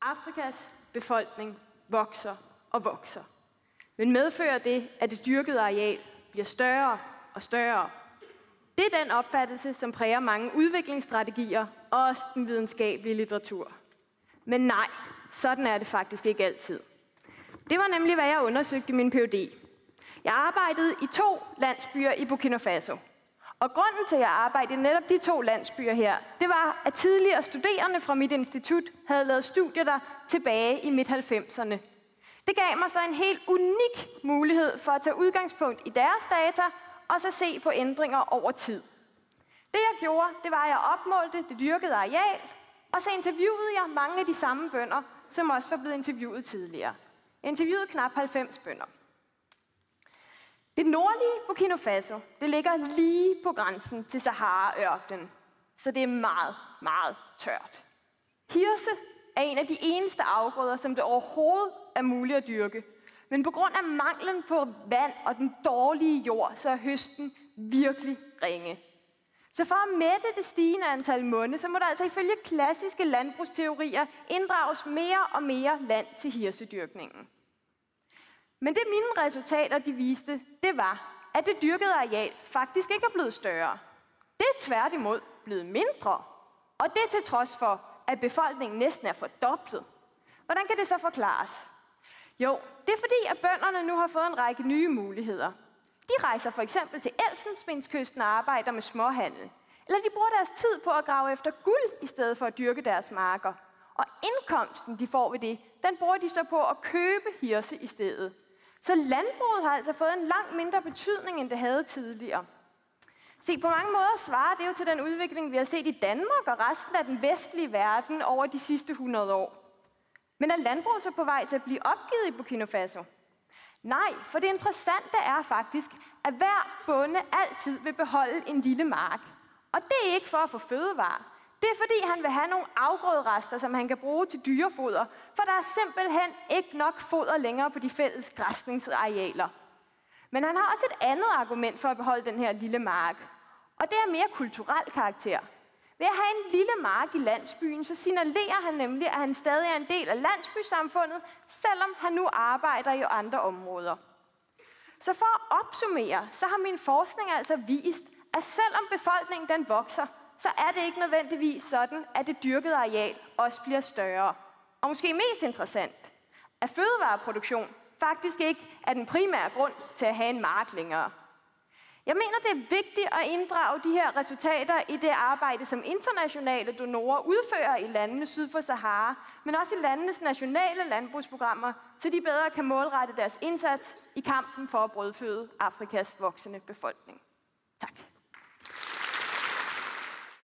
Afrikas befolkning vokser og vokser. Men medfører det, at det dyrkede areal bliver større og større. Det er den opfattelse, som præger mange udviklingsstrategier og også den videnskabelige litteratur. Men nej, sådan er det faktisk ikke altid. Det var nemlig, hvad jeg undersøgte i min Ph.D. Jeg arbejdede i 2 landsbyer i Burkina Faso. Og grunden til, at jeg arbejdede i netop de 2 landsbyer her, det var, at tidligere studerende fra mit institut havde lavet studier der tilbage i midt-90'erne. Det gav mig så en helt unik mulighed for at tage udgangspunkt i deres data, og så se på ændringer over tid. Det jeg gjorde, det var, at jeg opmålte det dyrkede areal, og så interviewede jeg mange af de samme bønder, som også var blevet interviewet tidligere. Jeg interviewede knap 90 bønder. Det nordlige Burkina Faso, det ligger lige på grænsen til Sahara-ørkenen, så det er meget, meget tørt. Hirse er en af de eneste afgrøder, som det overhovedet er muligt at dyrke. Men på grund af manglen på vand og den dårlige jord, så er høsten virkelig ringe. Så for at mætte det stigende antal munde, så må der altså ifølge klassiske landbrugsteorier inddrages mere og mere land til hirsedyrkningen. Men det mine resultater de viste, det var, at det dyrkede areal faktisk ikke er blevet større. Det er tværtimod blevet mindre, og det til trods for, at befolkningen næsten er fordoblet. Hvordan kan det så forklares? Jo, det er fordi, at bønderne nu har fået en række nye muligheder. De rejser for eksempel til Elfenbenskysten og arbejder med småhandel. Eller de bruger deres tid på at grave efter guld, i stedet for at dyrke deres marker. Og indkomsten, de får ved det, den bruger de så på at købe hirse i stedet. Så landbruget har altså fået en langt mindre betydning, end det havde tidligere. Se, på mange måder svarer det jo til den udvikling, vi har set i Danmark og resten af den vestlige verden over de sidste 100 år. Men er landbruget så på vej til at blive opgivet i Burkina Faso? Nej, for det interessante er faktisk, at hver bonde altid vil beholde en lille mark. Og det er ikke for at få fødevarer. Det er fordi, han vil have nogle afgrøderester, som han kan bruge til dyrefoder, for der er simpelthen ikke nok foder længere på de fælles græsningsarealer. Men han har også et andet argument for at beholde den her lille mark, og det er mere kulturel karakter. Ved at have en lille mark i landsbyen, så signalerer han nemlig, at han stadig er en del af landsbysamfundet, selvom han nu arbejder i andre områder. Så for at opsummere, så har min forskning altså vist, at selvom befolkningen den vokser, så er det ikke nødvendigvis sådan, at det dyrkede areal også bliver større. Og måske mest interessant, at fødevareproduktion faktisk ikke er den primære grund til at have en mark længere. Jeg mener, det er vigtigt at inddrage de her resultater i det arbejde, som internationale donorer udfører i landene syd for Sahara, men også i landenes nationale landbrugsprogrammer, så de bedre kan målrette deres indsats i kampen for at brødføde Afrikas voksende befolkning.